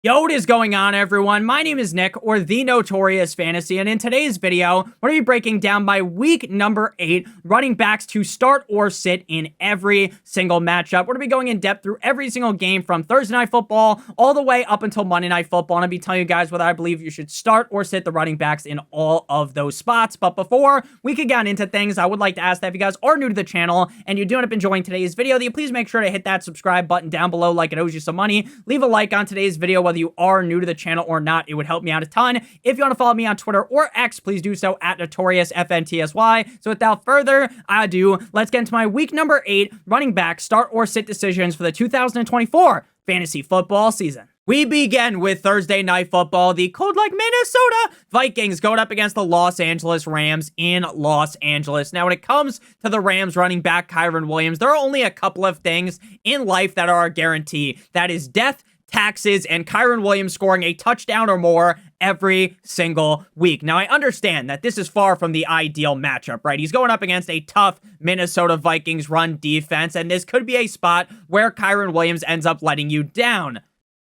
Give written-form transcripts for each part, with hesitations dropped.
Yo, what is going on, everyone? My name is Nick, or the Notorious Fantasy, and in today's video, we're going to be breaking down my week number 8 running backs to start or sit in every single matchup. We're going to be going in depth through every single game from Thursday Night Football all the way up until Monday Night Football, and I'll be telling you guys whether I believe you should start or sit the running backs in all of those spots. But before we can get into things, I would like to ask that if you guys are new to the channel and you do end up enjoying today's video, that you please make sure to hit that subscribe button down below like it owes you some money. Leave a like on today's video, whether you are new to the channel or not. It would help me out a ton. If you want to follow me on Twitter or X, please do so at NotoriousFantasy. So without further ado, let's get into my week number 8 running back start or sit decisions for the 2024 fantasy football season. We begin with Thursday Night Football. The cold-like Minnesota Vikings going up against the Los Angeles Rams in Los Angeles. Now, when it comes to the Rams running back Kyren Williams, there are only a couple of things in life that are a guarantee. That is death, taxes, and Kyren Williams scoring a touchdown or more every single week. Now, I understand that this is far from the ideal matchup, right? He's going up against a tough Minnesota Vikings run defense, and this could be a spot where Kyren Williams ends up letting you down.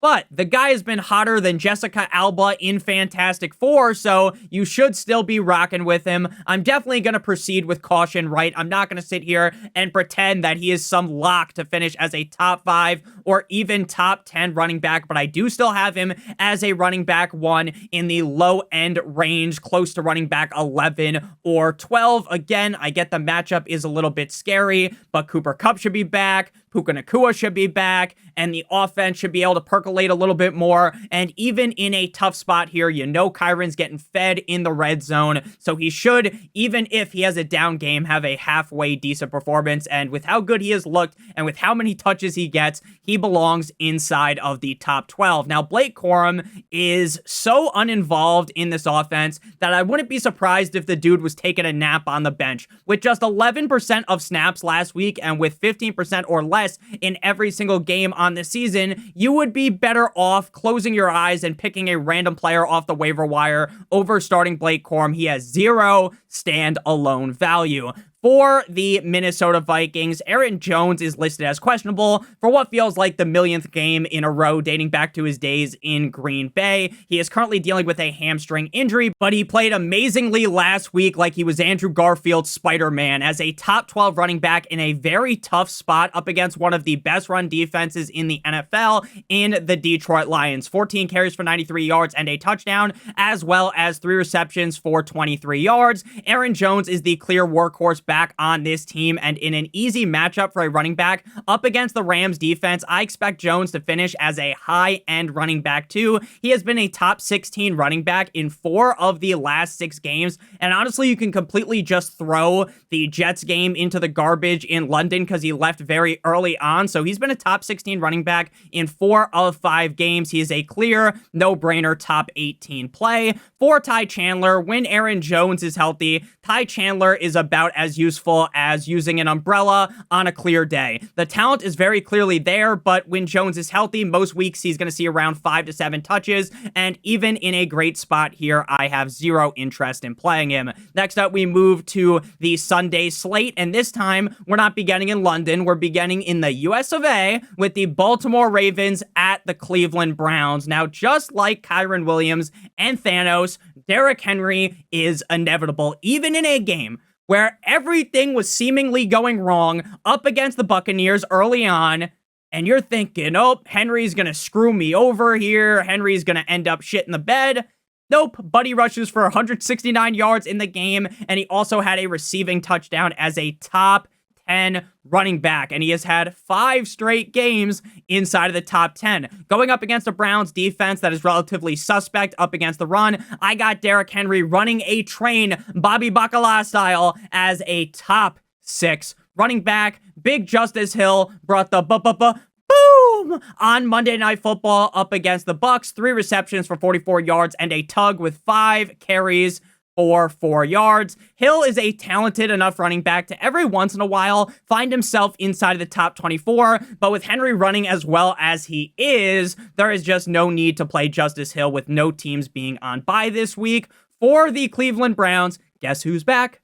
But the guy has been hotter than Jessica Alba in Fantastic Four, so you should still be rocking with him. I'm definitely going to proceed with caution, right? I'm not going to sit here and pretend that he is some lock to finish as a top 5 or even top 10 running back, but I do still have him as a running back 1 in the low-end range, close to running back 11 or 12. Again, I get the matchup is a little bit scary, but Cooper Kupp should be back, Puka Nacua should be back, and the offense should be able to percolate a little bit more. And even in a tough spot here, you know Kyren's getting fed in the red zone, so he should, even if he has a down game, have a halfway decent performance. And with how good he has looked and with how many touches he gets, he belongs inside of the top 12. Now, Blake Corum is so uninvolved in this offense that I wouldn't be surprised if the dude was taking a nap on the bench. With just 11% of snaps last week and with 15% or less in every single game on the season, you would be better off closing your eyes and picking a random player off the waiver wire over starting Blake Corum. He has zero stand-alone value. For the Minnesota Vikings, Aaron Jones is listed as questionable for what feels like the millionth game in a row dating back to his days in Green Bay. He is currently dealing with a hamstring injury, but he played amazingly last week like he was Andrew Garfield's Spider-Man as a top 12 running back in a very tough spot up against one of the best run defenses in the NFL in the Detroit Lions. 14 carries for 93 yards and a touchdown, as well as 3 receptions for 23 yards. Aaron Jones is the clear workhorse back on this team, and in an easy matchup for a running back up against the Rams defense, I expect Jones to finish as a high-end running back too. He has been a top 16 running back in 4 of the last 6 games, and honestly, you can completely just throw the Jets game into the garbage in London because he left very early on, so he's been a top 16 running back in 4 of 5 games. He is a clear, no-brainer top 18 play. For Ty Chandler, when Aaron Jones is healthy, Ty Chandler is about as useful as using an umbrella on a clear day. The talent is very clearly there, but when Jones is healthy, most weeks he's going to see around 5 to 7 touches, and even in a great spot here, I have zero interest in playing him. Next up, we move to the Sunday slate, and this time, we're not beginning in London, we're beginning in the US of A with the Baltimore Ravens at the Cleveland Browns. Now, just like Kyren Williams and Thanos, Derrick Henry is inevitable, even in a game where everything was seemingly going wrong up against the Buccaneers early on, and you're thinking, oh, Henry's going to screw me over here, Henry's going to end up shit in the bed. Nope, Buddy rushes for 169 yards in the game, and he also had a receiving touchdown as a top 10 running back, and he has had 5 straight games inside of the top 10. Going up against a Browns defense that is relatively suspect up against the run, I got Derrick Henry running a train, Bobby Bacala style, as a top 6 running back. Big Justice Hill brought the boom on Monday Night Football up against the Bucs. 3 receptions for 44 yards and a tug with 5 carries for 4 yards. Hill is a talented enough running back to every once in a while find himself inside of the top 24, but with Henry running as well as he is, there is just no need to play Justice Hill with no teams being on bye this week. For the Cleveland Browns, guess who's back?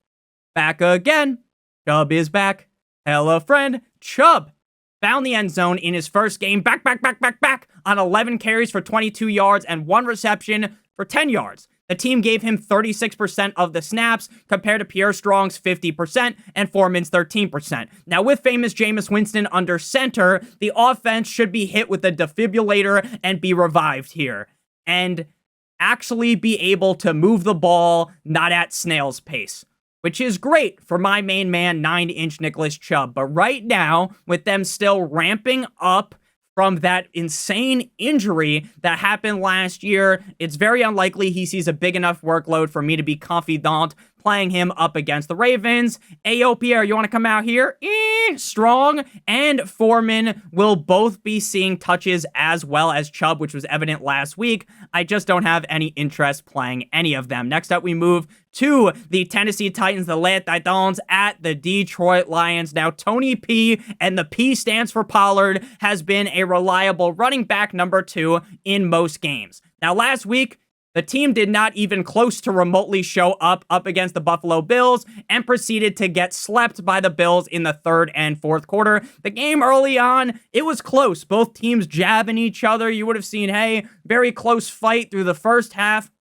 Back again. Chubb is back. Hello, friend. Chubb found the end zone in his first game, back on 11 carries for 22 yards and 1 reception for 10 yards. The team gave him 36% of the snaps compared to Pierre Strong's 50% and Foreman's 13%. Now, with famous Jameis Winston under center, the offense should be hit with a defibrillator and be revived here and actually be able to move the ball, not at snail's pace, which is great for my main man, 9-inch Nicholas Chubb. But right now, with them still ramping up from that insane injury that happened last year, it's very unlikely he sees a big enough workload for me to be confident playing him up against the Ravens. Ayo, Pierre, you want to come out here? Strong and Foreman will both be seeing touches as well as Chubb, which was evident last week. I just don't have any interest playing any of them. Next up, we move to the Tennessee Titans, the Les Titans at the Detroit Lions. Now, Tony P, and the P stands for Pollard, has been a reliable running back number 2 in most games. Now, last week, the team did not even close to remotely show up against the Buffalo Bills and proceeded to get slept by the Bills in the 3rd and 4th quarter. The game early on, it was close. Both teams jabbing each other. You would have seen, hey, very close fight through the first half.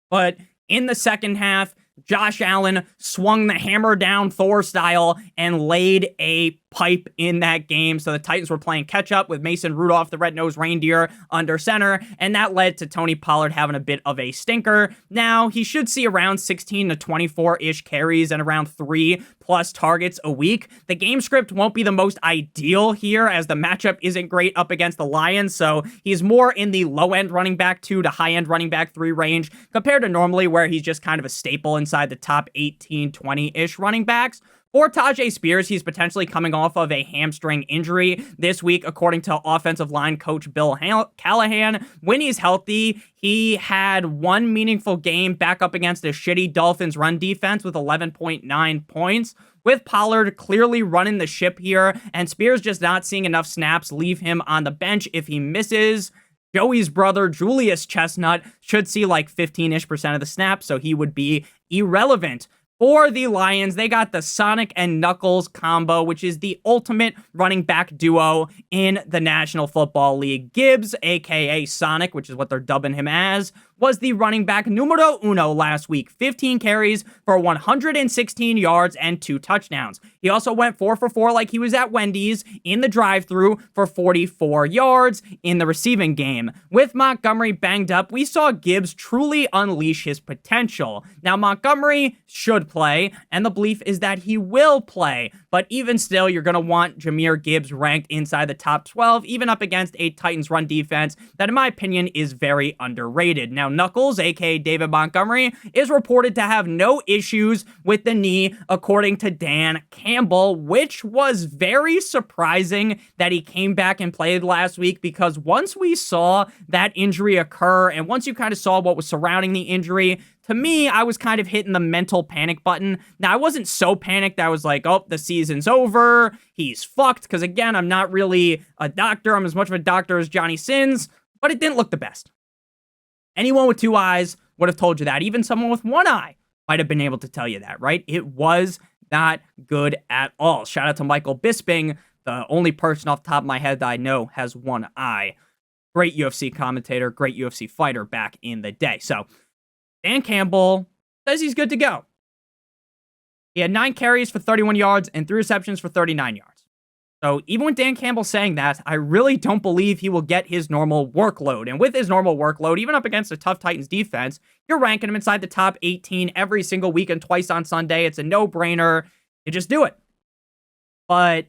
But in the second half, Josh Allen swung the hammer down Thor style and laid a pipe in that game. So the Titans were playing catch up with Mason Rudolph, the red-nosed reindeer, under center, and that led to Tony Pollard having a bit of a stinker. Now, he should see around 16 to 24-ish carries and around 3+ targets a week. The game script won't be the most ideal here, as the matchup isn't great up against the Lions, so he's more in the low-end running back 2 to high-end running back 3 range compared to normally where he's just kind of a staple inside the top 18, 20-ish running backs. For Tajay Spears, he's potentially coming off of a hamstring injury this week, according to offensive line coach Bill Callahan. When he's healthy, he had one meaningful game back up against a shitty Dolphins run defense with 11.9 points. With Pollard clearly running the ship here, and Spears just not seeing enough snaps leave him on the bench if he misses, Joey's brother, Julius Chestnut, should see like 15-ish% of the snaps, so he would be irrelevant. For the Lions, they got the Sonic and Knuckles combo, which is the ultimate running back duo in the National Football League. Gibbs, aka Sonic, which is what they're dubbing him as, was the running back numero uno last week. 15 carries for 116 yards and 2 touchdowns. He also went 4 for 4 like he was at Wendy's in the drive-thru for 44 yards in the receiving game. With Montgomery banged up, we saw Gibbs truly unleash his potential. Now, Montgomery should play, and the belief is that he will play, but even still, you're going to want Jahmyr Gibbs ranked inside the top 12, even up against a Titans run defense that, in my opinion, is very underrated. Now, Knuckles, aka David Montgomery, is reported to have no issues with the knee, according to Dan Campbell, which was very surprising that he came back and played last week, because once we saw that injury occur and once you kind of saw what was surrounding the injury, to me, I was kind of hitting the mental panic button. Now, I wasn't so panicked that I was like, oh, the season's over, he's fucked, because again, I'm not really a doctor. I'm as much of a doctor as Johnny Sins, but it didn't look the best. Anyone with 2 eyes would have told you that. Even someone with 1 eye might have been able to tell you that, right? It was not good at all. Shout out to Michael Bisping, the only person off the top of my head that I know has 1 eye. Great UFC commentator, great UFC fighter back in the day. So, Dan Campbell says he's good to go. He had 9 carries for 31 yards and 3 receptions for 39 yards. So even with Dan Campbell saying that, I really don't believe he will get his normal workload. And with his normal workload, even up against a tough Titans defense, you're ranking him inside the top 18 every single week and twice on Sunday. It's a no-brainer. You just do it. But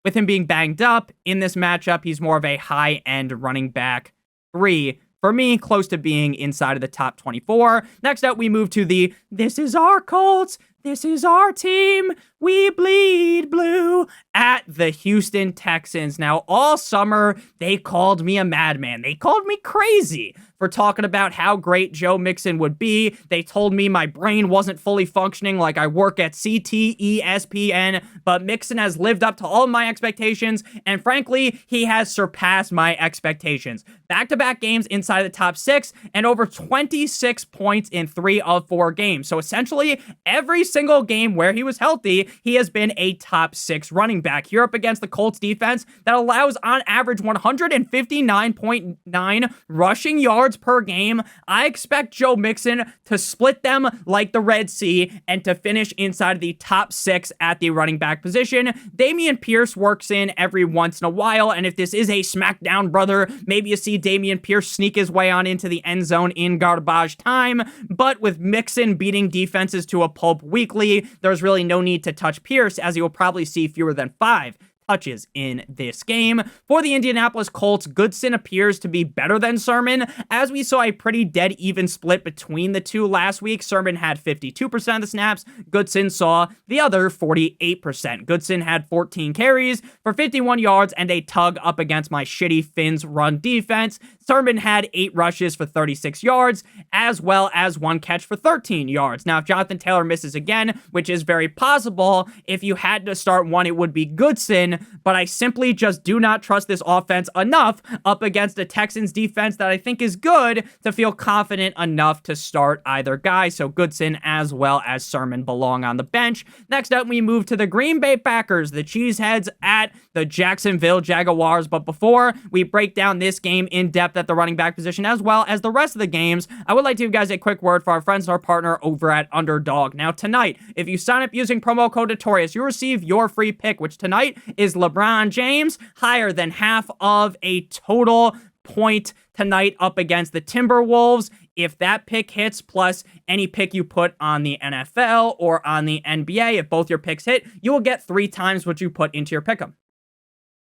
with him being banged up in this matchup, he's more of a high-end running back 3. For me, close to being inside of the top 24. Next up, we move to the "This is our Colts, this is our team, we bleed blue" at the Houston Texans. Now, all summer, they called me a madman. They called me crazy for talking about how great Joe Mixon would be. They told me my brain wasn't fully functioning like I work at CTESPN, but Mixon has lived up to all my expectations, and frankly, he has surpassed my expectations. Back-to-back games inside the top 6, and over 26 points in 3 of 4 games. So essentially, every single game where he was healthy, lately, he has been a top 6 running back. Here up against the Colts defense that allows on average 159.9 rushing yards per game. I expect Joe Mixon to split them like the Red Sea and to finish inside of the top 6 at the running back position. Dameon Pierce works in every once in a while, and if this is a smackdown brother, maybe you see Dameon Pierce sneak his way on into the end zone in garbage time. But with Mixon beating defenses to a pulp weekly, there's really no need to touch Pierce, as you will probably see fewer than 5 touches in this game. For the Indianapolis Colts, Goodson appears to be better than Sermon, as we saw a pretty dead even split between the two last week. Sermon had 52% of the snaps. Goodson saw the other 48%. Goodson had 14 carries for 51 yards and a tug up against my shitty Finns run defense. Sermon had 8 rushes for 36 yards, as well as 1 catch for 13 yards. Now, if Jonathan Taylor misses again, which is very possible, if you had to start one, it would be Goodson, but I simply just do not trust this offense enough up against the Texans defense that I think is good to feel confident enough to start either guy. So Goodson as well as Sermon belong on the bench. Next up, we move to the Green Bay Packers, the Cheeseheads at the Jacksonville Jaguars. But before we break down this game in depth at the running back position, as well as the rest of the games, I would like to give you guys a quick word for our friends and our partner over at Underdog. Now, tonight, if you sign up using promo code Notorious, you receive your free pick, which tonight is LeBron James, higher than half of a total point tonight up against the Timberwolves. If that pick hits, plus any pick you put on the NFL or on the NBA, if both your picks hit, you will get 3 times what you put into your pick'em.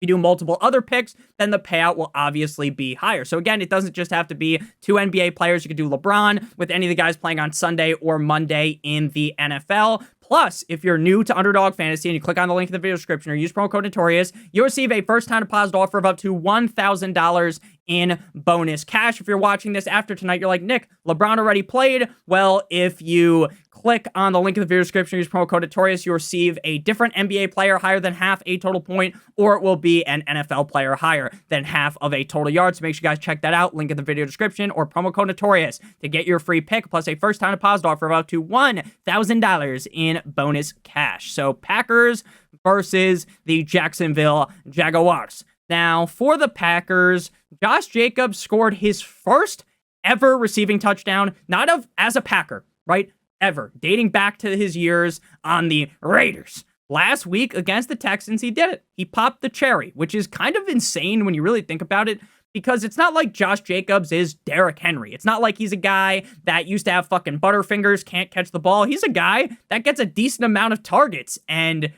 If you do multiple other picks, then the payout will obviously be higher. So again, it doesn't just have to be 2 NBA players. You could do LeBron with any of the guys playing on Sunday or Monday in the NFL. Plus, if you're new to Underdog Fantasy and you click on the link in the video description or use promo code Notorious, you'll receive a first-time deposit offer of up to $1,000 in bonus cash. If you're watching this after tonight, you're like, Nick, LeBron already played. Well, if you click on the link in the video description, use promo code Notorious, you'll receive a different NBA player higher than half a total point, or it will be an NFL player higher than half of a total yard. So make sure you guys check that out. Link in the video description or promo code Notorious to get your free pick, plus a first-time deposit offer of up to $1,000 in bonus cash. So Packers versus the Jacksonville Jaguars. Now, for the Packers, Josh Jacobs scored his first ever receiving touchdown, not as a Packer, right? Ever, dating back to his years on the Raiders. Last week against the Texans, he did it. He popped the cherry, which is kind of insane when you really think about it, because it's not like Josh Jacobs is Derrick Henry. It's not like he's a guy that used to have fucking butterfingers, can't catch the ball. He's a guy that gets a decent amount of targets, and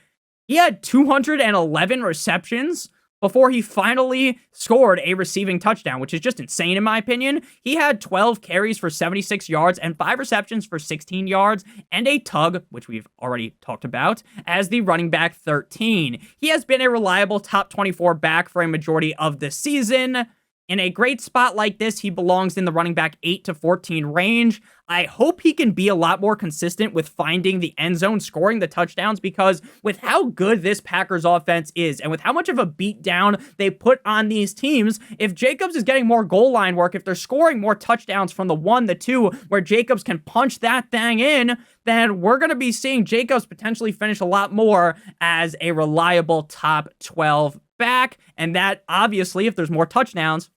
he had 211 receptions before he finally scored a receiving touchdown, which is just insane in my opinion. He had 12 carries for 76 yards and 5 receptions for 16 yards and a tug, which we've already talked about, as the running back 13. He has been a reliable top 24 back for a majority of the season. In a great spot like this, he belongs in the running back 8 to 14 range. I hope he can be a lot more consistent with finding the end zone, scoring the touchdowns, because with how good this Packers offense is and with how much of a beatdown they put on these teams, if Jacobs is getting more goal line work, if they're scoring more touchdowns from the 1, the 2, where Jacobs can punch that thing in, then we're going to be seeing Jacobs potentially finish a lot more as a reliable top 12 back. And that, obviously, if there's more touchdowns,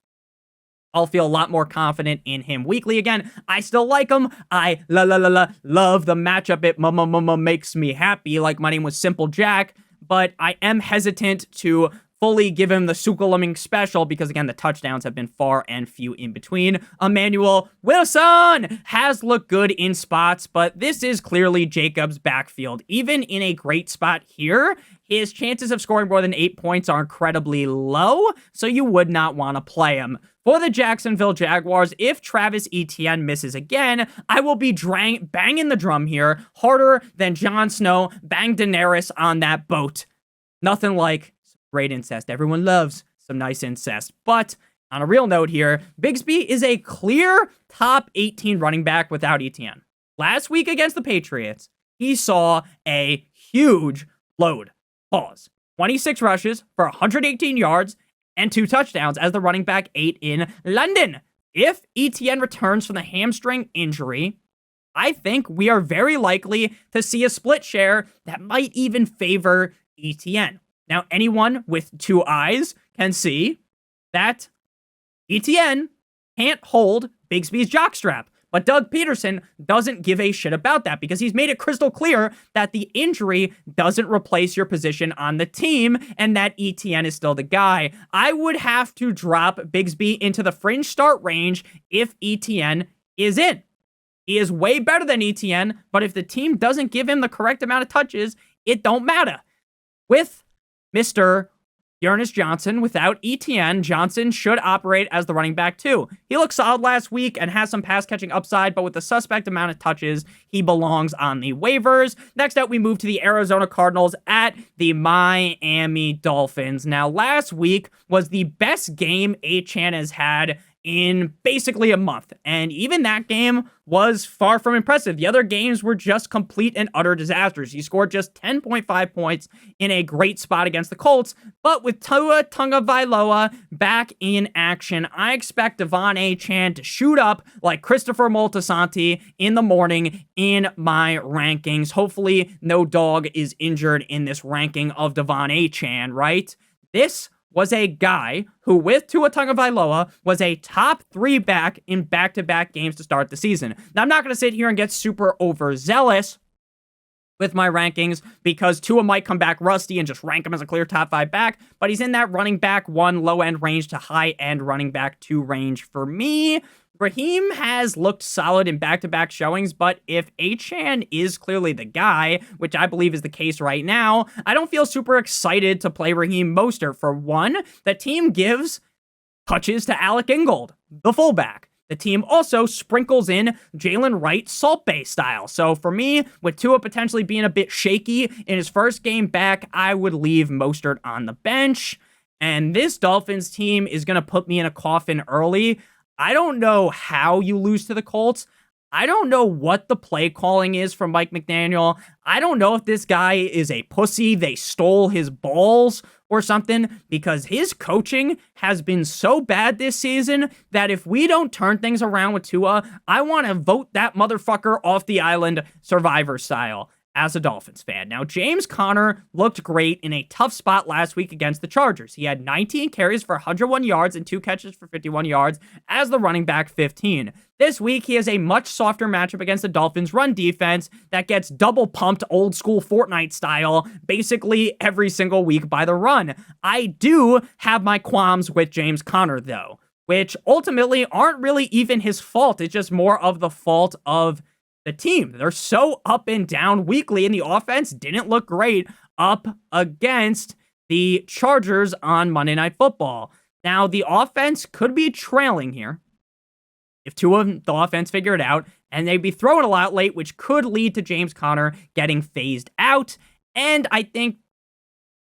I'll feel a lot more confident in him weekly. Again, I still like him. I love the matchup. It makes me happy. Like my name was Simple Jack, but I am hesitant to fully give him the Sukulaming special because, again, the touchdowns have been far and few in between. Emmanuel Wilson has looked good in spots, but this is clearly Jacobs' backfield. Even in a great spot here, his chances of scoring more than 8 points are incredibly low, so you would not want to play him. For the Jacksonville Jaguars, if Travis Etienne misses again, I will be banging the drum here harder than Jon Snow banged Daenerys on that boat. Nothing like great incest. Everyone loves some nice incest. But on a real note here, Bigsby is a clear top 18 running back without Etienne. Last week against the Patriots, he saw a huge load. 26 rushes for 118 yards and 2 touchdowns as the running back 8 in London. If Etienne returns from the hamstring injury, I think we are very likely to see a split share that might even favor ETN. Now, anyone with two eyes can see that ETN can't hold Bigsby's jockstrap. But Doug Peterson doesn't give a shit about that because he's made it crystal clear that the injury doesn't replace your position on the team and that ETN is still the guy. I would have to drop Bigsby into the fringe start range if ETN is in. He is way better than ETN, but if the team doesn't give him the correct amount of touches, it don't matter. With Mr. Ernest Johnson, without ETN, Johnson should operate as the running back too. He looked solid last week and has some pass catching upside, but with the suspect amount of touches, he belongs on the waivers. Next up, we move to the Arizona Cardinals at the Miami Dolphins. Now, last week was the best game Achane has had in basically a month, and even that game was far from impressive. The other games were just complete and utter disasters. He scored just 10.5 points in a great spot against the Colts, but with Tua Tagovailoa back in action, I expect Devon Achane to shoot up like Christopher Moltisanti in the morning in my rankings. Hopefully, no dog is injured in this ranking of Devon Achane, right? This was a guy who, with Tua Tagovailoa, was a top 3 back in back-to-back games to start the season. Now, I'm not going to sit here and get super overzealous with my rankings because Tua might come back rusty and just rank him as a clear top 5 back, but he's in that running back 1 low-end range to high-end running back 2 range for me. Raheem has looked solid in back-to-back showings, but if Achane is clearly the guy, which I believe is the case right now, I don't feel super excited to play Raheem Mostert. For one, the team gives touches to Alec Ingold, the fullback. The team also sprinkles in Jalen Wright Salt Bay style. So for me, with Tua potentially being a bit shaky in his first game back, I would leave Mostert on the bench. And this Dolphins team is going to put me in a coffin early. I don't know how you lose to the Colts. I don't know what the play calling is from Mike McDaniel. I don't know if this guy is a pussy. They stole his balls or something, because his coaching has been so bad this season that if we don't turn things around with Tua, I want to vote that motherfucker off the island, Survivor style, as a Dolphins fan. Now, James Conner looked great in a tough spot last week against the Chargers. He had 19 carries for 101 yards and 2 catches for 51 yards as the running back 15. This week, he has a much softer matchup against the Dolphins' run defense that gets double pumped old school Fortnite style basically every single week by the run. I do have my qualms with James Conner, though, which ultimately aren't really even his fault. It's just more of the fault of the team. They're so up and down weekly, and the offense didn't look great up against the Chargers on Monday Night Football. Now, the offense could be trailing here if two of the offense figure it out, and they'd be throwing a lot late, which could lead to James Conner getting phased out. And I think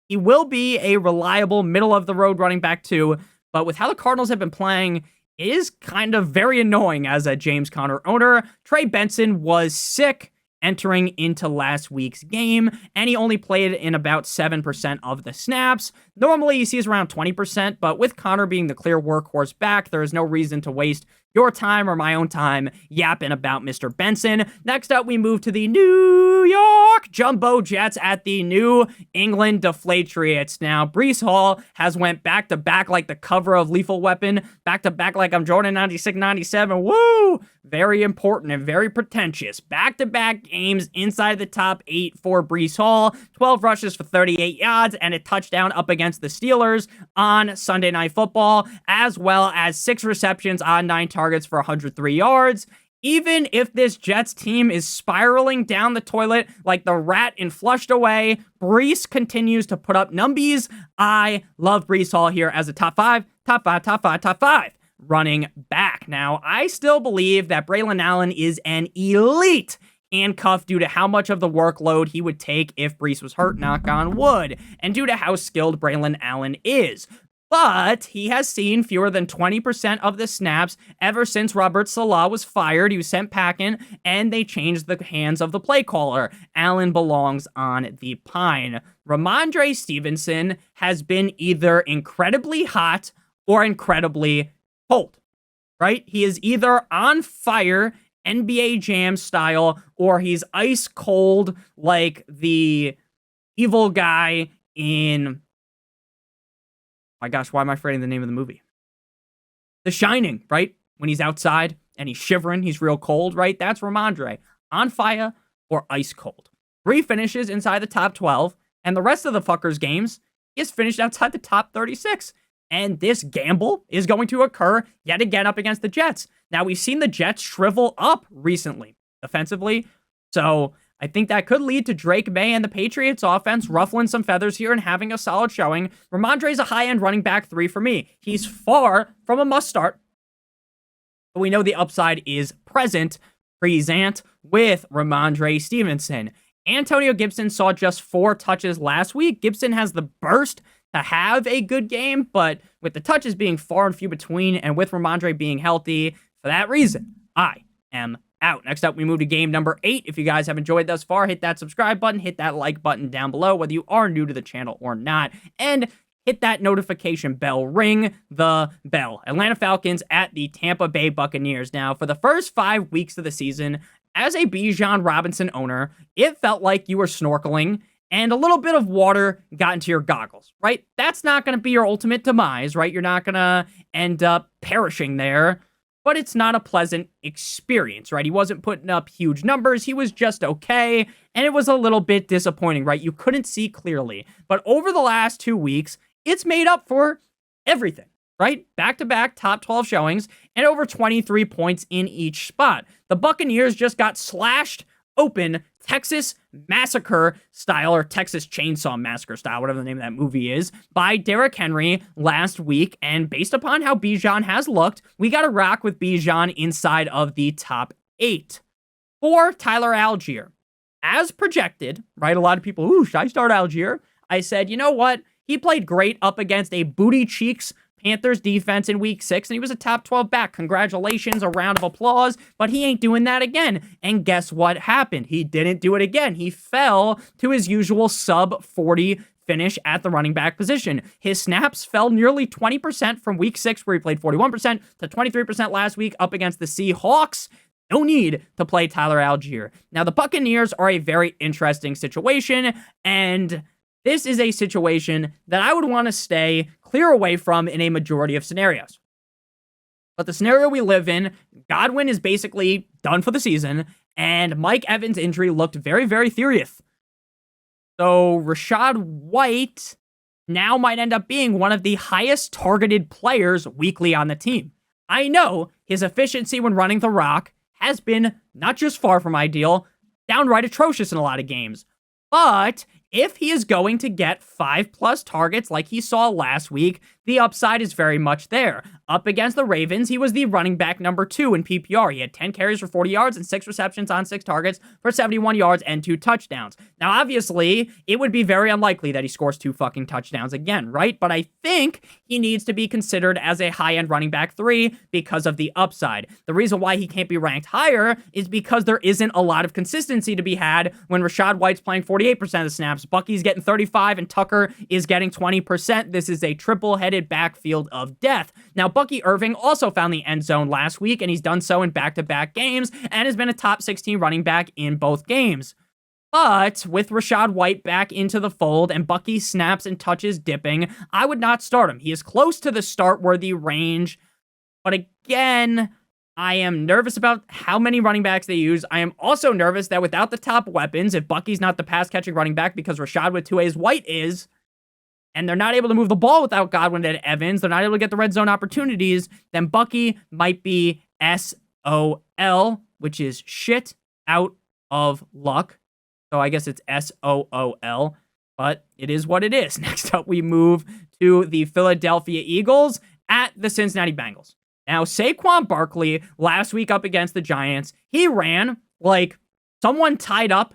he will be a reliable middle-of-the-road running back too, but with how the Cardinals have been playing, it is kind of very annoying as a James Conner owner. Trey Benson was sick entering into last week's game, and he only played in about 7% of the snaps. Normally, he sees around 20%, but with Conner being the clear workhorse back, there is no reason to waste your time or my own time yapping about Mr. Benson. Next up, we move to the New York Jumbo Jets at the New England Deflatriots. Now, Breece Hall has went back-to-back like the cover of Lethal Weapon, back-to-back like I'm Jordan 96-97. Woo! Very important and very pretentious. Back-to-back games inside the top 8 for Breece Hall. 12 rushes for 38 yards and a touchdown up against the Steelers on Sunday Night Football, as well as 6 receptions on 9 targets for 103 yards. Even if this Jets team is spiraling down the toilet like the rat in Flushed Away, Breece continues to put up numbies. I love Breece Hall here as a top five running back. Now, I still believe that Braylon Allen is an elite handcuff due to how much of the workload he would take if Breece was hurt, knock on wood, and due to how skilled Braylon Allen is. But he has seen fewer than 20% of the snaps ever since Robert Saleh was fired. He was sent packing, and they changed the hands of the play caller. Allen belongs on the pine. Ramondre Stevenson has been either incredibly hot or incredibly cold, right? He is either on fire NBA Jam style, or he's ice cold like the evil guy in... My gosh, why am I forgetting the name of the movie? The Shining, right? When he's outside and he's shivering, he's real cold, right? That's Ramondre. On fire or ice cold. 3 finishes inside the top 12, and the rest of the fucker's games is finished outside the top 36. And this gamble is going to occur yet again up against the Jets. Now, we've seen the Jets shrivel up recently, offensively. So I think that could lead to Drake May and the Patriots offense ruffling some feathers here and having a solid showing. Ramondre's a high-end running back 3 for me. He's far from a must-start, but we know the upside is present with Ramondre Stevenson. Antonio Gibson saw just 4 touches last week. Gibson has the burst to have a good game, but with the touches being far and few between, and with Ramondre being healthy, for that reason, I am out. Next up, we move to game number 8. If you guys have enjoyed thus far, hit that subscribe button, hit that like button down below, whether you are new to the channel or not, and hit that notification bell. Ring the bell. Atlanta Falcons at the Tampa Bay Buccaneers. Now, for the first 5 weeks of the season, as a Bijan Robinson owner, it felt like you were snorkeling and a little bit of water got into your goggles, right? That's not going to be your ultimate demise, right? You're not going to end up perishing there, but it's not a pleasant experience, right? He wasn't putting up huge numbers. He was just okay, and it was a little bit disappointing, right? You couldn't see clearly. But over the last 2 weeks, it's made up for everything, right? Back-to-back top 12 showings and over 23 points in each spot. The Buccaneers just got slashed open Texas Massacre style, or Texas Chainsaw Massacre style, whatever the name of that movie is, by Derrick Henry last week. And based upon how Bijan has looked, we got to rock with Bijan inside of the top 8. For Tyler Algier, as projected, right? A lot of people, ooh, should I start Algier? I said, you know what? He played great up against a booty cheeks Panthers defense in week 6, and he was a top 12 back. Congratulations, a round of applause, but he ain't doing that again. And guess what happened? He didn't do it again. He fell to his usual sub 40 finish at the running back position. His snaps fell nearly 20% from week 6, where he played 41%, to 23% last week up against the Seahawks. No need to play Tyler Algier. Now, the Buccaneers are a very interesting situation, and this is a situation that I would want to stay clear away from in a majority of scenarios. But the scenario we live in, Godwin is basically done for the season, and Mike Evans' injury looked very, very serious. So Rachaad White now might end up being one of the highest targeted players weekly on the team. I know his efficiency when running the rock has been not just far from ideal, downright atrocious in a lot of games. But if he is going to get 5+ targets like he saw last week, the upside is very much there. Up against the Ravens, he was the running back number 2 in PPR. He had 10 carries for 40 yards and 6 receptions on 6 targets for 71 yards and 2 touchdowns. Now, obviously, it would be very unlikely that he scores 2 fucking touchdowns again, right? But I think he needs to be considered as a high-end running back 3 because of the upside. The reason why he can't be ranked higher is because there isn't a lot of consistency to be had when Rachaad White's playing 48% of the snaps, Bucky's getting 35%, and Tucker is getting 20%. This is a triple-headed backfield of death. Now, Bucky Irving also found the end zone last week, and he's done so in back-to-back games and has been a top 16 running back in both games. But with Rachaad White back into the fold and Bucky's snaps and touches dipping, I would not start him. He is close to the start-worthy range, but again, I am nervous about how many running backs they use. I am also nervous that without the top weapons, if Bucky's not the pass-catching running back because Rachaad with 2 A's White is, and they're not able to move the ball without Godwin and Evans, they're not able to get the red zone opportunities, then Bucky might be SOL, which is shit out of luck. So I guess it's SOOL, but it is what it is. Next up, we move to the Philadelphia Eagles at the Cincinnati Bengals. Now, Saquon Barkley, last week up against the Giants, he ran like someone tied up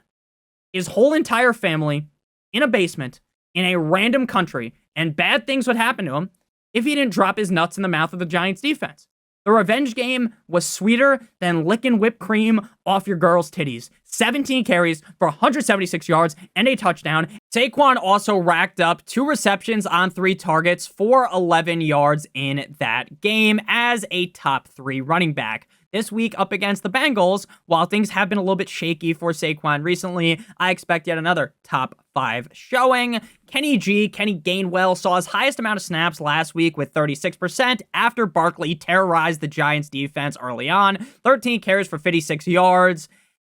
his whole entire family in a basement in a random country, and bad things would happen to him if he didn't drop his nuts in the mouth of the Giants defense. The revenge game was sweeter than licking whipped cream off your girl's titties. 17 carries for 176 yards and a touchdown. Saquon also racked up 2 receptions on 3 targets for 11 yards in that game as a top 3 running back. This week up against the Bengals, while things have been a little bit shaky for Saquon recently, I expect yet another top 5 showing. Kenny Gainwell saw his highest amount of snaps last week with 36% after Barkley terrorized the Giants defense early on. 13 carries for 56 yards.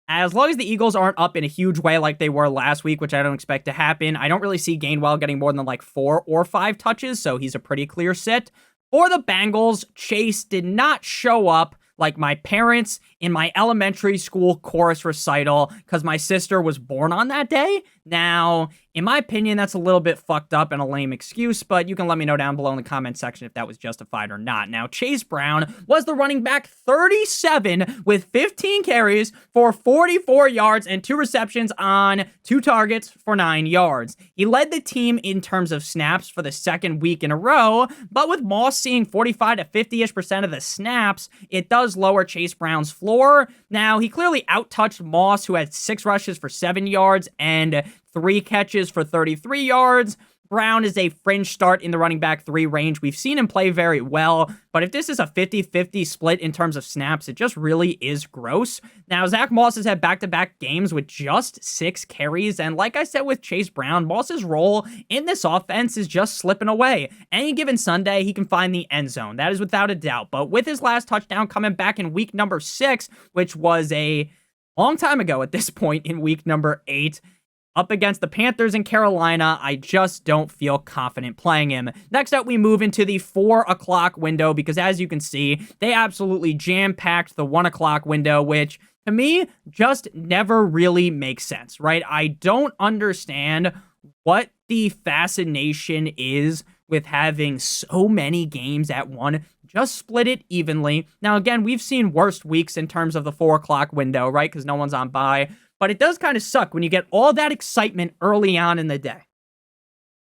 As long as the Eagles aren't up in a huge way like they were last week, which I don't expect to happen, I don't really see Gainwell getting more than like 4 or 5 touches, so he's a pretty clear sit. For the Bengals, Chase did not show up like my parents in my elementary school chorus recital because my sister was born on that day. Now, in my opinion, that's a little bit fucked up and a lame excuse, but you can let me know down below in the comment section if that was justified or not. Now, Chase Brown was the running back 37 with 15 carries for 44 yards and 2 receptions on 2 targets for 9 yards. He led the team in terms of snaps for the second week in a row, but with Moss seeing 45 to 50-ish% of the snaps, it does lower Chase Brown's floor. Now, he clearly outtouched Moss, who had 6 rushes for 7 yards and 3 catches for 33 yards. Brown is a fringe start in the running back 3 range. We've seen him play very well, but if this is a 50-50 split in terms of snaps, it just really is gross. Now, Zach Moss has had back-to-back games with just 6 carries, and like I said with Chase Brown, Moss's role in this offense is just slipping away. Any given Sunday, he can find the end zone. That is without a doubt, but with his last touchdown coming back in week number 6, which was a long time ago at this point in week number 8, up against the Panthers in Carolina, I just don't feel confident playing him. Next up, we move into the 4 o'clock window because as you can see, they absolutely jam-packed the 1 o'clock window, which to me just never really makes sense, right? I don't understand what the fascination is with having so many games at 1. Just split it evenly. Now, again, we've seen worse weeks in terms of the 4 o'clock window, right? Because no one's on bye. But it does kind of suck when you get all that excitement early on in the day.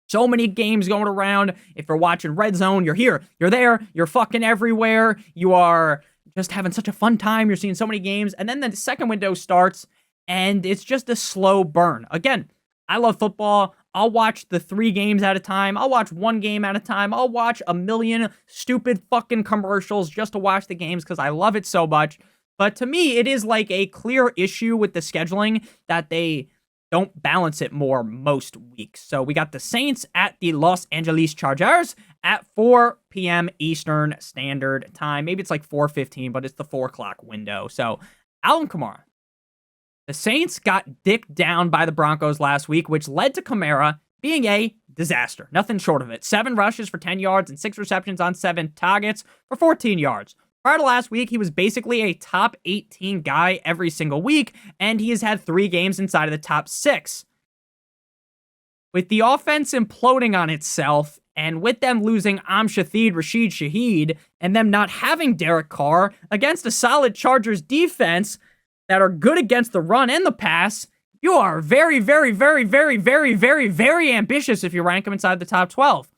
So many games going around. If you're watching Red Zone, you're here, you're there, you're fucking everywhere. You are just having such a fun time. You're seeing so many games. And then the second window starts, and it's just a slow burn. Again, I love football. I'll watch the 3 games at a time. I'll watch 1 game at a time. I'll watch a million stupid fucking commercials just to watch the games because I love it so much. But to me, it is like a clear issue with the scheduling that they don't balance it more most weeks. So we got the Saints at the Los Angeles Chargers at 4 p.m. Eastern Standard Time. Maybe it's like 4:15, but it's the 4 o'clock window. So Alvin Kamara. The Saints got dicked down by the Broncos last week, which led to Kamara being a disaster. Nothing short of it. 7 rushes for 10 yards and 6 receptions on 7 targets for 14 yards. Prior to last week, he was basically a top 18 guy every single week, and he has had 3 games inside of the top 6. With the offense imploding on itself, and with them losing Rashid Shaheed, and them not having Derek Carr against a solid Chargers defense that are good against the run and the pass, you are very, very, very, very, very, very, very ambitious if you rank him inside the top 12.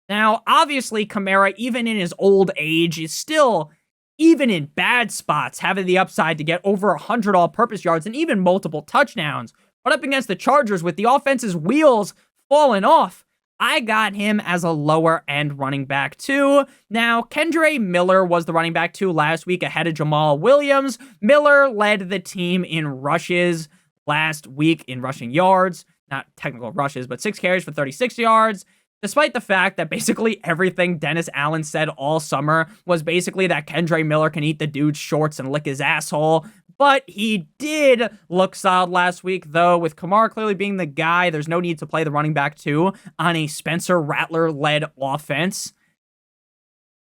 Now, obviously, Kamara, even in his old age, is still, even in bad spots, having the upside to get over 100 all-purpose yards and even multiple touchdowns. But up against the Chargers, with the offense's wheels falling off, I got him as a lower-end running back, too. Now, Kendre Miller was the running back, too, last week ahead of Jamal Williams. Miller led the team in rushes last week in rushing yards. Not technical rushes, but 6 carries for 36 yards. Despite the fact that basically everything Dennis Allen said all summer was basically that Kendre Miller can eat the dude's shorts and lick his asshole. But he did look solid last week, though, with Kamara clearly being the guy. There's no need to play the running back, too, on a Spencer Rattler-led offense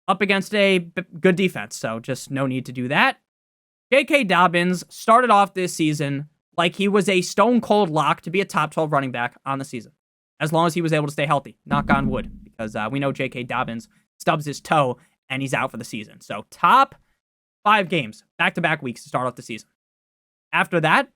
up against a good defense. So just no need to do that. J.K. Dobbins started off this season like he was a stone-cold lock to be a top 12 running back on the season, as long as he was able to stay healthy. Knock on wood, because we know J.K. Dobbins stubs his toe, and he's out for the season. So top 5 games, back-to-back weeks to start off the season. After that,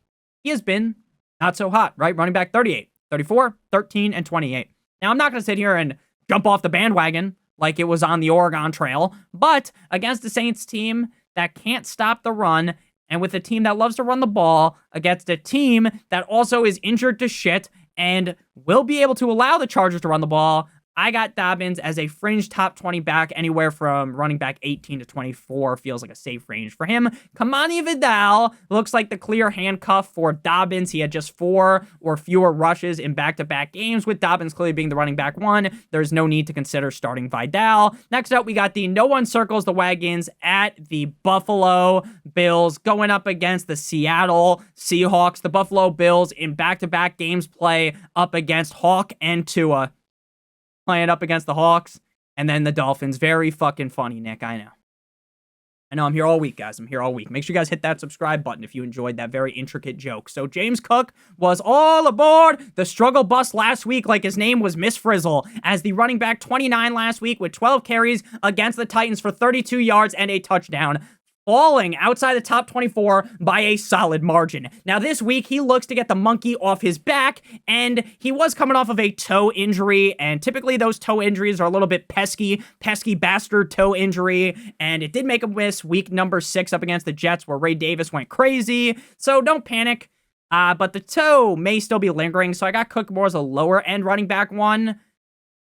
he has been not so hot, right? Running back 38, 34, 13, and 28. Now, I'm not going to sit here and jump off the bandwagon like it was on the Oregon Trail, but against the Saints team that can't stop the run, And with a team that loves to run the ball against a team that also is injured to shit and will be able to allow the Chargers to run the ball, I got Dobbins as a fringe top 20 back, anywhere from running back 18 to 24 feels like a safe range for him. Kamani Vidal looks like the clear handcuff for Dobbins. He had just 4 or fewer rushes in back-to-back games, with Dobbins clearly being the running back 1. There's no need to consider starting Vidal. Next up, we got the no one circles the wagons at the Buffalo Bills going up against the Seattle Seahawks. The Buffalo Bills in back-to-back games play up against Hawk and Tua. Playing up against the Hawks, and then the Dolphins. Very fucking funny, Nick. I know I'm here all week, guys. I'm here all week. Make sure you guys hit that subscribe button if you enjoyed that very intricate joke. So James Cook was all aboard the struggle bus last week, like his name was Miss Frizzle, as the running back 29 last week with 12 carries against the Titans for 32 yards and a touchdown, falling outside the top 24 by a solid margin. Now, this week, he looks to get the monkey off his back, and he was coming off of a toe injury, and typically those toe injuries are a little bit pesky bastard toe injury, and it did make him miss week number 6 up against the Jets, where Ray Davis went crazy, so don't panic, but the toe may still be lingering, so I got Cook more as a lower-end running back 1,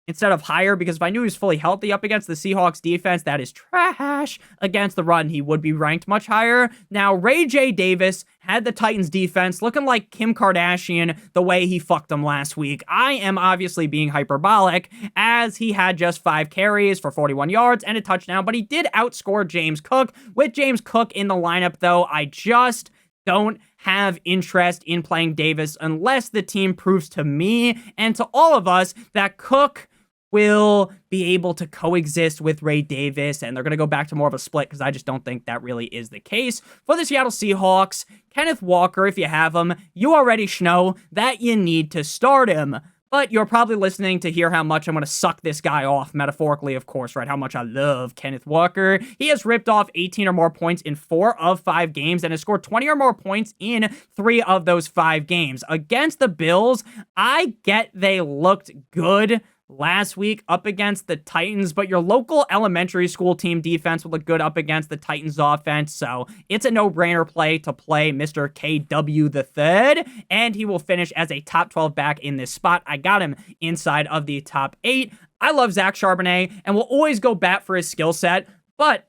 instead of higher, because if I knew he was fully healthy up against the Seahawks defense that is trash against the run, he would be ranked much higher. Now, Ray J. Davis had the Titans defense looking like Kim Kardashian the way he fucked them last week. I am obviously being hyperbolic, as he had just 5 carries for 41 yards and a touchdown, but he did outscore James Cook. With James Cook in the lineup, though, I just don't have interest in playing Davis unless the team proves to me and to all of us that Cook will be able to coexist with Ray Davis, and they're going to go back to more of a split, because I just don't think that really is the case. For the Seattle Seahawks, Kenneth Walker, if you have him, you already know that you need to start him. But you're probably listening to hear how much I'm going to suck this guy off, metaphorically, of course, right? How much I love Kenneth Walker. He has ripped off 18 or more points in 4 of 5 games and has scored 20 or more points in 3 of those 5 games. Against the Bills, I get they looked good last week up against the Titans, but your local elementary school team defense will look good up against the Titans offense, so it's a no-brainer play to play Mr. KW the Third, and he will finish as a top 12 back in this spot. I got him inside of the top 8. I love Zach Charbonnet, and will always go bat for his skill set, but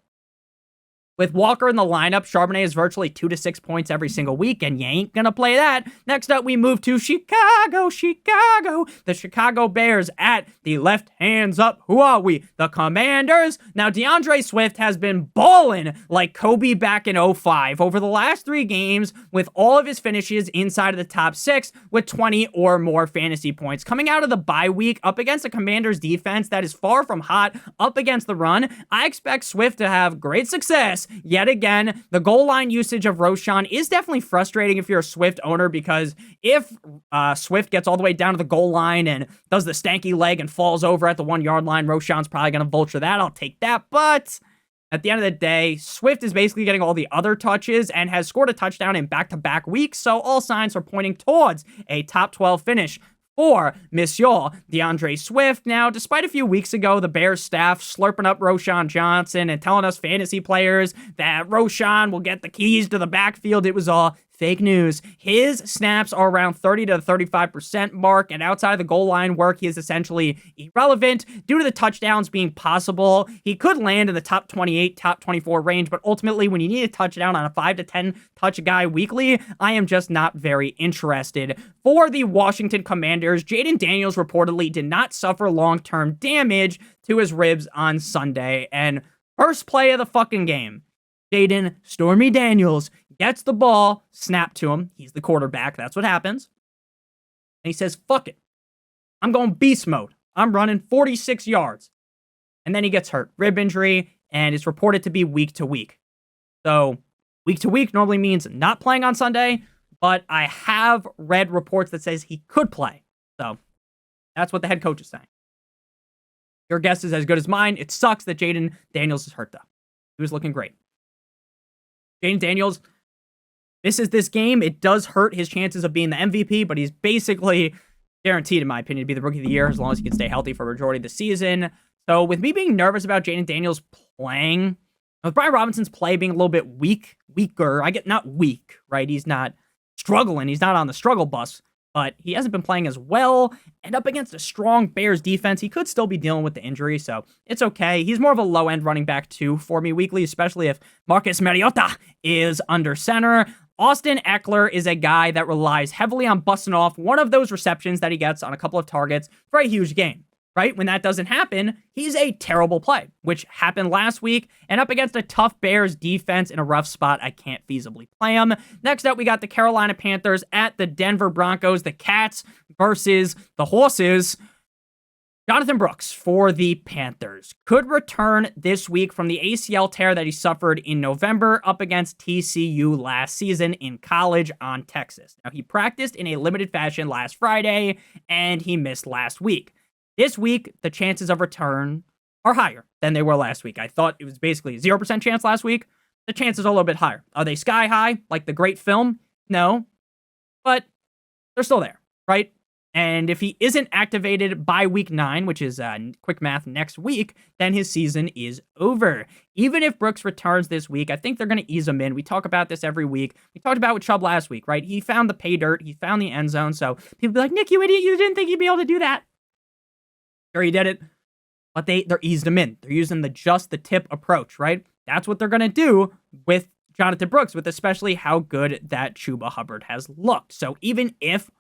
with Walker in the lineup, Charbonnet is virtually 2 to 6 points every single week, and you ain't gonna play that. Next up, we move to Chicago. The Chicago Bears at the left hands up. Who are we? The Commanders. Now, DeAndre Swift has been balling like Kobe back in 05 over the last 3 games, with all of his finishes inside of the top 6 with 20 or more fantasy points. Coming out of the bye week up against the Commanders defense that is far from hot up against the run, I expect Swift to have great success. Yet again, the goal line usage of Roschon is definitely frustrating if you're a Swift owner, because if Swift gets all the way down to the goal line and does the stanky leg and falls over at the 1-yard line, Roschon's probably going to vulture that. I'll take that. But at the end of the day, Swift is basically getting all the other touches and has scored a touchdown in back-to-back weeks, so all signs are pointing towards a top 12 finish for Monsieur DeAndre Swift. Now, despite a few weeks ago, the Bears staff slurping up Roschon Johnson and telling us fantasy players that Roschon will get the keys to the backfield, it was all fake news. His snaps are around 30 to 35% mark, and outside of the goal line work, he is essentially irrelevant due to the touchdowns being possible. He could land in the top 28, top 24 range, but ultimately, when you need a touchdown on a 5 to 10 touch guy weekly, I am just not very interested. For the Washington Commanders, Jaden Daniels reportedly did not suffer long-term damage to his ribs on Sunday, and first play of the fucking game, Jaden Stormy Daniels gets the ball, snapped to him. He's the quarterback. That's what happens. And he says, fuck it. I'm going beast mode. I'm running 46 yards. And then he gets hurt. Rib injury, and it's reported to be week to week. So week to week normally means not playing on Sunday, but I have read reports that says he could play. So that's what the head coach is saying. Your guess is as good as mine. It sucks that Jaden Daniels is hurt, though. He was looking great. Jaden Daniels misses this game. It does hurt his chances of being the MVP, but he's basically guaranteed, in my opinion, to be the Rookie of the Year as long as he can stay healthy for a majority of the season. So with me being nervous about Jaden Daniels playing, with Brian Robinson's play being a little bit weak weaker. Not weak, right? He's not struggling. He's not on the struggle bus, but he hasn't been playing as well. And up against a strong Bears defense, he could still be dealing with the injury, so it's okay. He's more of a low-end running back, too, for me weekly, especially if Marcus Mariota is under center. Austin Eckler is a guy that relies heavily on busting off one of those receptions that he gets on a couple of targets for a huge game, right? When that doesn't happen, he's a terrible play, which happened last week. And up against a tough Bears defense in a rough spot, I can't feasibly play him. Next up, we got the Carolina Panthers at the Denver Broncos, the Cats versus the Horses. Jonathan Brooks for the Panthers could return this week from the ACL tear that he suffered in November up against TCU last season in college on Texas. Now, he practiced in a limited fashion last Friday, and he missed last week. This week, the chances of return are higher than they were last week. I thought it was basically a 0% chance last week. The chances are a little bit higher. Are they sky high, like the great film? No, but they're still there, right? And if he isn't activated by week 9, which is quick math next week, then his season is over. Even if Brooks returns this week, I think they're going to ease him in. We talk about this every week. We talked about with Chubb last week, right? He found the pay dirt. He found the end zone. So people be like, Nick, you idiot. You didn't think you'd be able to do that. Sure, he did it. But they're eased him in. They're using the just the tip approach, right? That's what they're going to do with Jonathan Brooks, with especially how good that Chuba Hubbard has looked. So even if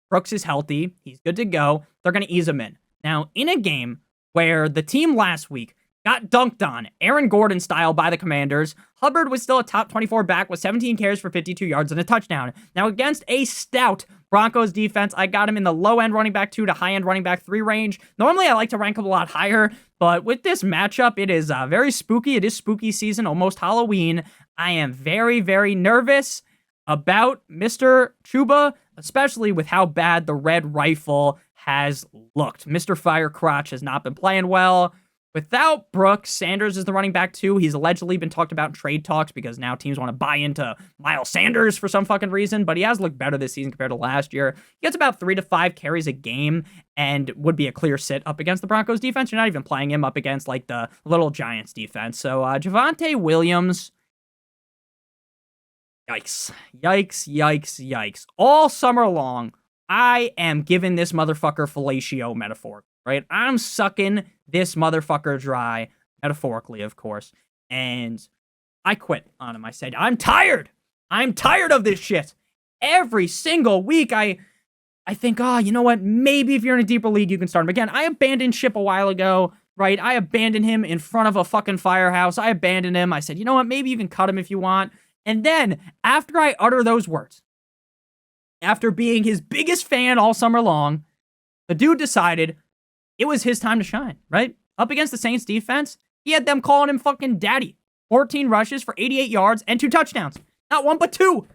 Brooks is healthy, he's good to go, they're going to ease him in. Now, in a game where the team last week got dunked on, Aaron Gordon style by the Commanders, Hubbard was still a top 24 back with 17 carries for 52 yards and a touchdown. Now, against a stout Broncos defense, I got him in the low-end running back 2 to high-end running back 3 range. Normally, I like to rank him a lot higher, but with this matchup, it is very spooky. It is spooky season, almost Halloween. I am very, very nervous about Mr. Chuba, especially with how bad the red rifle has looked. Mr. Firecrotch has not been playing well. Without Brooks, Sanders is the running back 2. He's allegedly been talked about in trade talks because now teams want to buy into Miles Sanders for some fucking reason, but he has looked better this season compared to last year. He gets about 3 to 5 carries a game and would be a clear sit up against the Broncos defense. You're not even playing him up against like the little Giants defense. So Javonte Williams, yikes, yikes, yikes, yikes. All summer long, I am giving this motherfucker fellatio metaphor, right? I'm sucking this motherfucker dry, metaphorically, of course, and I quit on him. I said, I'm tired. I'm tired of this shit. Every single week, I think, you know what? Maybe if you're in a deeper league, you can start him again. I abandoned ship a while ago, right? I abandoned him in front of a fucking firehouse. I abandoned him. I said, you know what? Maybe you can cut him if you want. And then, after I utter those words, after being his biggest fan all summer long, the dude decided it was his time to shine, right? Up against the Saints defense, he had them calling him fucking daddy. 14 rushes for 88 yards and 2 touchdowns. Not 1, but 2.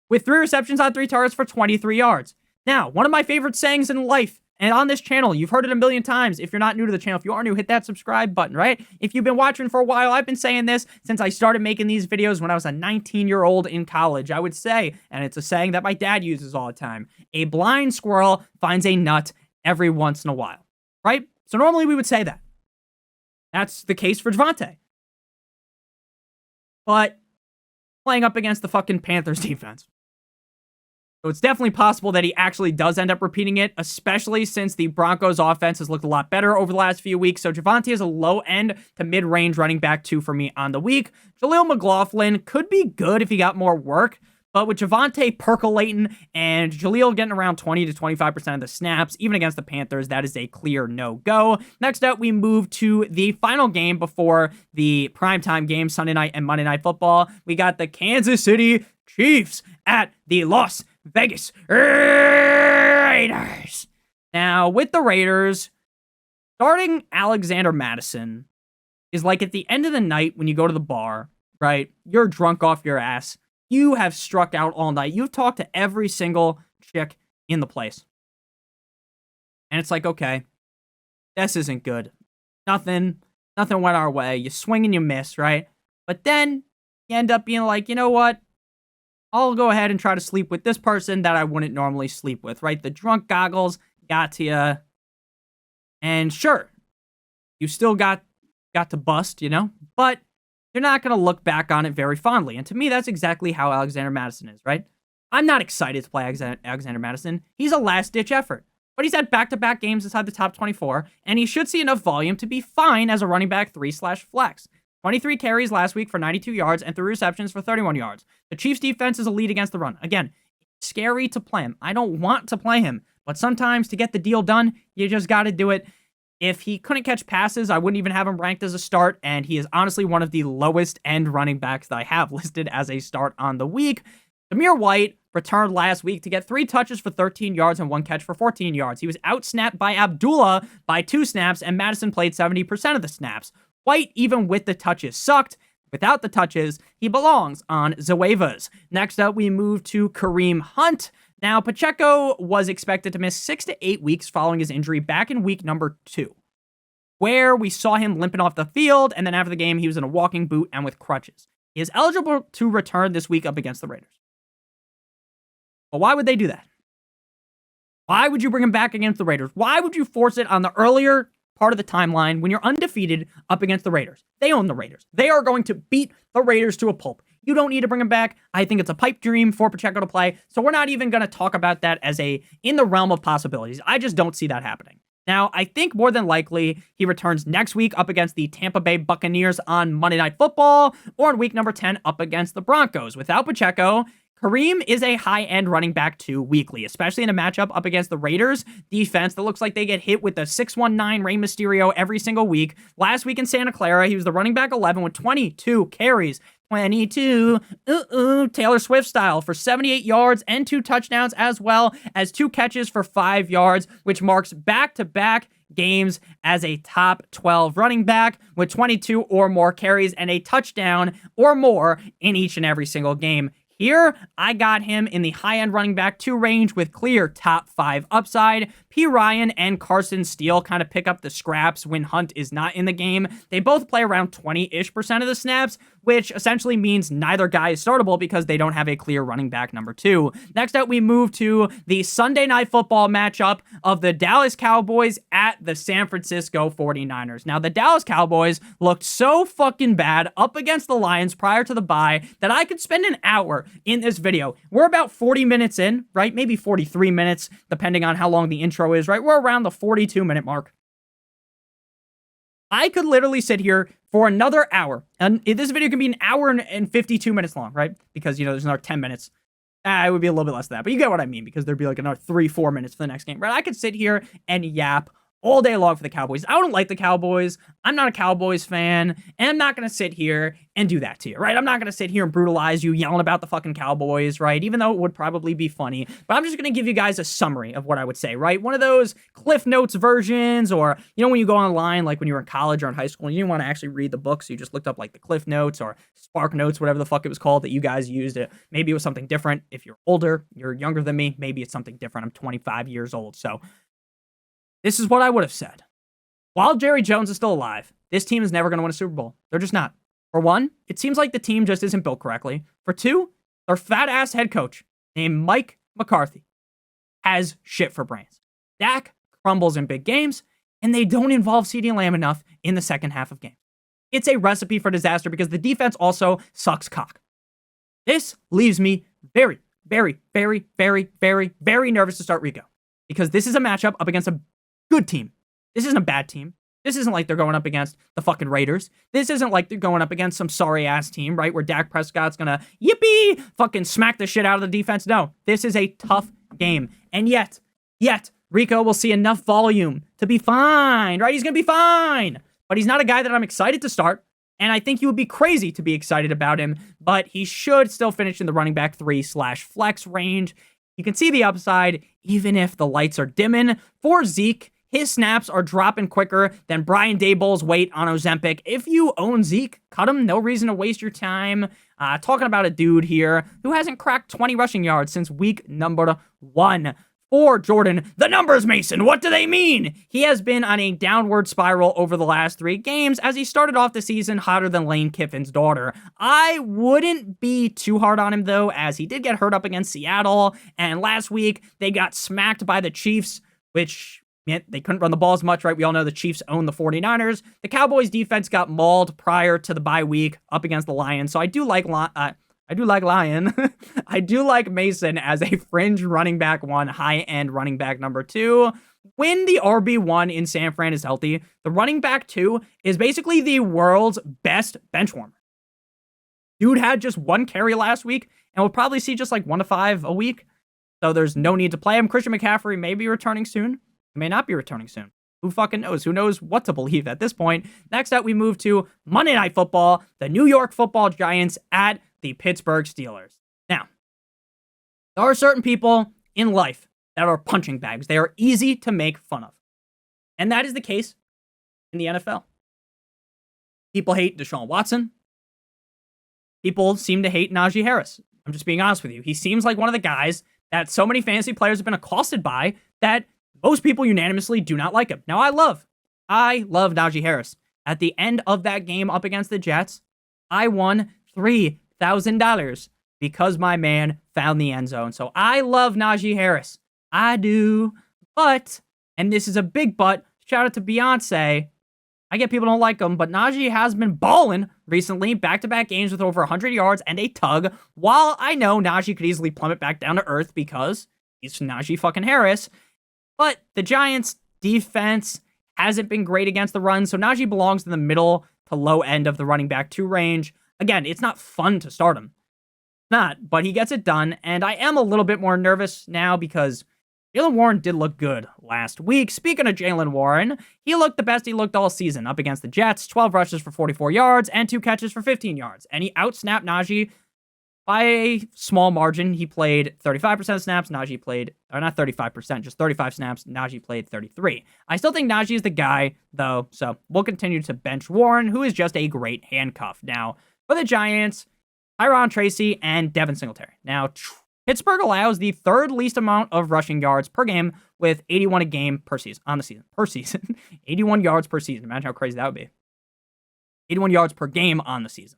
With 3 receptions on 3 targets for 23 yards. Now, one of my favorite sayings in life, and on this channel, you've heard it a million times. If you're not new to the channel, if you are new, hit that subscribe button, right? If you've been watching for a while, I've been saying this since I started making these videos when I was a 19-year-old in college. I would say, and it's a saying that my dad uses all the time, a blind squirrel finds a nut every once in a while, right? So normally we would say that. That's the case for Javonte. But playing up against the fucking Panthers defense. So it's definitely possible that he actually does end up repeating it, especially since the Broncos offense has looked a lot better over the last few weeks. So Javonte is a low-end to mid-range running back 2 for me on the week. Jaleel McLaughlin could be good if he got more work, but with Javonte percolating and Jaleel getting around 20 to 25% of the snaps, even against the Panthers, that is a clear no-go. Next up, we move to the final game before the primetime game, Sunday night and Monday Night Football. We got the Kansas City Chiefs at the Las Vegas Raiders. Now, with the Raiders, starting Alexander Madison is like at the end of the night when you go to the bar, right? You're drunk off your ass. You have struck out all night. You've talked to every single chick in the place. And it's like, okay, this isn't good. Nothing went our way. You swing and you miss, right? But then you end up being like, you know what? I'll go ahead and try to sleep with this person that I wouldn't normally sleep with, right? The drunk goggles got to you. And sure, you still got to bust, you know? But they're not going to look back on it very fondly. And to me, that's exactly how Alexander Mattison is, right? I'm not excited to play Alexander Mattison. He's a last-ditch effort. But he's had back-to-back games inside the top 24, and he should see enough volume to be fine as a running back 3/flex. 23 carries last week for 92 yards and 3 receptions for 31 yards. The Chiefs' defense is a lead against the run. Again, it's scary to play him. I don't want to play him, but sometimes to get the deal done, you just got to do it. If he couldn't catch passes, I wouldn't even have him ranked as a start, and he is honestly one of the lowest-end running backs that I have listed as a start on the week. Zamir White returned last week to get 3 touches for 13 yards and 1 catch for 14 yards. He was outsnapped by Abdullah by 2 snaps, and Madison played 70% of the snaps. White, even with the touches, sucked. Without the touches, he belongs on the waivers. Next up, we move to Kareem Hunt. Now, Pacheco was expected to miss 6 to 8 weeks following his injury back in week number 2, where we saw him limping off the field, and then after the game, he was in a walking boot and with crutches. He is eligible to return this week up against the Raiders. But why would they do that? Why would you bring him back against the Raiders? Why would you force it on the earlier part of the timeline when you're undefeated up against the Raiders? They own the Raiders. They are going to beat the Raiders to a pulp. You don't need to bring him back. I think it's a pipe dream for Pacheco to play, so we're not even going to talk about that as in the realm of possibilities. I just don't see that happening. Now, I think more than likely he returns next week up against the Tampa Bay Buccaneers on Monday Night Football, or in week number 10 up against the Broncos. Without Pacheco, Kareem is a high-end running back too weekly, especially in a matchup up against the Raiders defense that looks like they get hit with the 619 Rey Mysterio every single week. Last week in Santa Clara, he was the running back 11 with 22 carries. 22, Taylor Swift style, for 78 yards and 2 touchdowns, as well as 2 catches for 5 yards, which marks back-to-back games as a top 12 running back with 22 or more carries and a touchdown or more in each and every single game. Here, I got him in the high-end running back 2 range with clear top 5 upside. P. Ryan and Carson Steele kind of pick up the scraps when Hunt is not in the game. They both play around 20-ish% of the snaps, which essentially means neither guy is startable because they don't have a clear running back number 2. Next up, we move to the Sunday Night Football matchup of the Dallas Cowboys at the San Francisco 49ers. Now, the Dallas Cowboys looked so fucking bad up against the Lions prior to the bye that I could spend an hour in this video. We're about 40 minutes in, right? Maybe 43 minutes, depending on how long the intro is, right? We're around the 42-minute mark. I could literally sit here for another hour, and this video can be an hour and 52 minutes long, right? Because, there's another 10 minutes. It would be a little bit less than that, but you get what I mean, because there'd be like another 3-4 minutes for the next game, right? I could sit here and yap all day long for the Cowboys. I don't like the Cowboys. I'm not a Cowboys fan, and I'm not going to sit here and do that to you, right? I'm not going to sit here and brutalize you yelling about the fucking Cowboys, right? Even though it would probably be funny, but I'm just going to give you guys a summary of what I would say, right? One of those Cliff Notes versions, or, when you go online, like when you were in college or in high school, and you didn't want to actually read the book, so you just looked up like the Cliff Notes or Spark Notes, whatever the fuck it was called that you guys used. Maybe it was something different. If you're older, you're younger than me, maybe it's something different. I'm 25 years old, so this is what I would have said. While Jerry Jones is still alive, this team is never going to win a Super Bowl. They're just not. For one, it seems like the team just isn't built correctly. For two, their fat-ass head coach named Mike McCarthy has shit for brains. Dak crumbles in big games, and they don't involve CeeDee Lamb enough in the second half of games. It's a recipe for disaster because the defense also sucks cock. This leaves me very, very, very, very, very, very nervous to start Rico, because this is a matchup up against a good team. This isn't a bad team. This isn't like they're going up against the fucking Raiders. This isn't like they're going up against some sorry-ass team, right, where Dak Prescott's gonna, yippee, fucking smack the shit out of the defense. No, this is a tough game. And yet, Rico will see enough volume to be fine, right? He's gonna be fine. But he's not a guy that I'm excited to start, and I think you would be crazy to be excited about him, but he should still finish in the running back 3/flex range. You can see the upside, even if the lights are dimming. For Zeke, his snaps are dropping quicker than Brian Daboll's weight on Ozempic. If you own Zeke, cut him. No reason to waste your time. Talking about a dude here who hasn't cracked 20 rushing yards since week number 1. For Jordan, the numbers, Mason, what do they mean? He has been on a downward spiral over the last 3 games as he started off the season hotter than Lane Kiffin's daughter. I wouldn't be too hard on him, though, as he did get hurt up against Seattle, and last week they got smacked by the Chiefs, which Yeah, they couldn't run the ball as much, right? We all know the Chiefs own the 49ers. The Cowboys defense got mauled prior to the bye week up against the Lions. So I do like Lion. I do like Mason as a fringe running back 1, high-end running back number 2. When the RB1 in San Fran is healthy, the running back 2 is basically the world's best bench warmer. Dude had just 1 carry last week, and we'll probably see just like 1 to 5 a week. So there's no need to play him. Christian McCaffrey may be returning soon. He may not be returning soon. Who fucking knows? Who knows what to believe at this point? Next up, we move to Monday Night Football, the New York Football Giants at the Pittsburgh Steelers. Now, there are certain people in life that are punching bags. They are easy to make fun of. And that is the case in the NFL. People hate Deshaun Watson. People seem to hate Najee Harris. I'm just being honest with you. He seems like one of the guys that so many fantasy players have been accosted by that most people unanimously do not like him. Now, I love Najee Harris. At the end of that game up against the Jets, I won $3,000 because my man found the end zone. So I love Najee Harris. I do. But, and this is a big but, shout out to Beyonce. I get people don't like him, but Najee has been balling recently, back-to-back games with over 100 yards and a tug, while I know Najee could easily plummet back down to earth because he's Najee fucking Harris. But the Giants' defense hasn't been great against the run, so Najee belongs in the middle to low end of the running back 2 range. Again, it's not fun to start him. Not, but he gets it done, and I am a little bit more nervous now because Jaylen Warren did look good last week. Speaking of Jaylen Warren, he looked the best he looked all season up against the Jets. 12 rushes for 44 yards and 2 catches for 15 yards. And he outsnapped Najee by a small margin. He played 35% of snaps. Najee played, or not 35%, just 35 snaps. Najee played 33. I still think Najee is the guy, though, so we'll continue to bench Warren, who is just a great handcuff. Now, for the Giants, Tyron Tracy and Devin Singletary. Now, Pittsburgh allows the 3rd least amount of rushing yards per game with 81 a game per season, on the season. Per season. 81 yards per season. Imagine how crazy that would be. 81 yards per game on the season.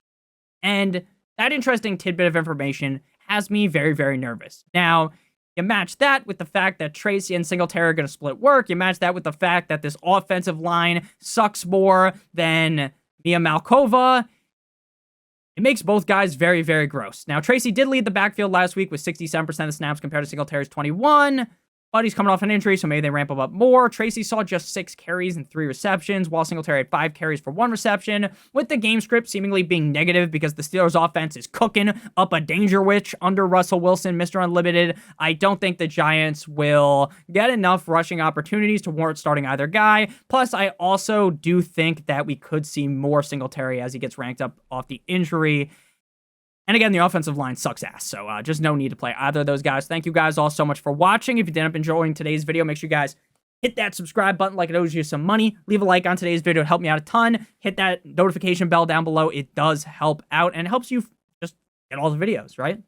And that interesting tidbit of information has me very, very nervous. Now, you match that with the fact that Tracy and Singletary are going to split work. You match that with the fact that this offensive line sucks more than Mia Malkova. It makes both guys very, very gross. Now, Tracy did lead the backfield last week with 67% of snaps compared to Singletary's 21%, but he's coming off an injury, so maybe they ramp him up more. Tracy saw just 6 carries and 3 receptions, while Singletary had 5 carries for 1 reception, with the game script seemingly being negative because the Steelers' offense is cooking up a danger witch under Russell Wilson, Mr. Unlimited. I don't think the Giants will get enough rushing opportunities to warrant starting either guy. Plus, I also do think that we could see more Singletary as he gets ranked up off the injury. And again, the offensive line sucks ass, so just no need to play either of those guys. Thank you guys all so much for watching. If you did end up enjoying today's video, make sure you guys hit that subscribe button like it owes you some money. Leave a like on today's video. It helped me out a ton. Hit that notification bell down below. It does help out, and it helps you just get all the videos, right? You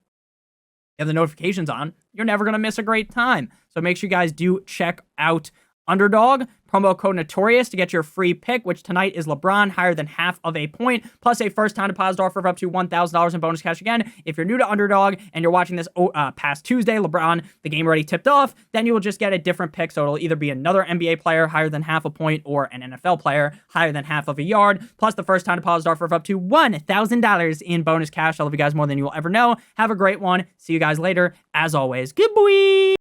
have the notifications on, you're never going to miss a great time. So make sure you guys do check out Underdog. Promo code Notorious to get your free pick, which tonight is LeBron higher than half of a point, plus a first-time deposit offer of up to $1,000 in bonus cash. Again, if you're new to Underdog and you're watching this past Tuesday, LeBron, the game already tipped off, then you will just get a different pick. So it'll either be another NBA player higher than half a point or an NFL player higher than half of a yard, plus the first-time deposit offer of up to $1,000 in bonus cash. I love you guys more than you will ever know. Have a great one. See you guys later. As always, good boy.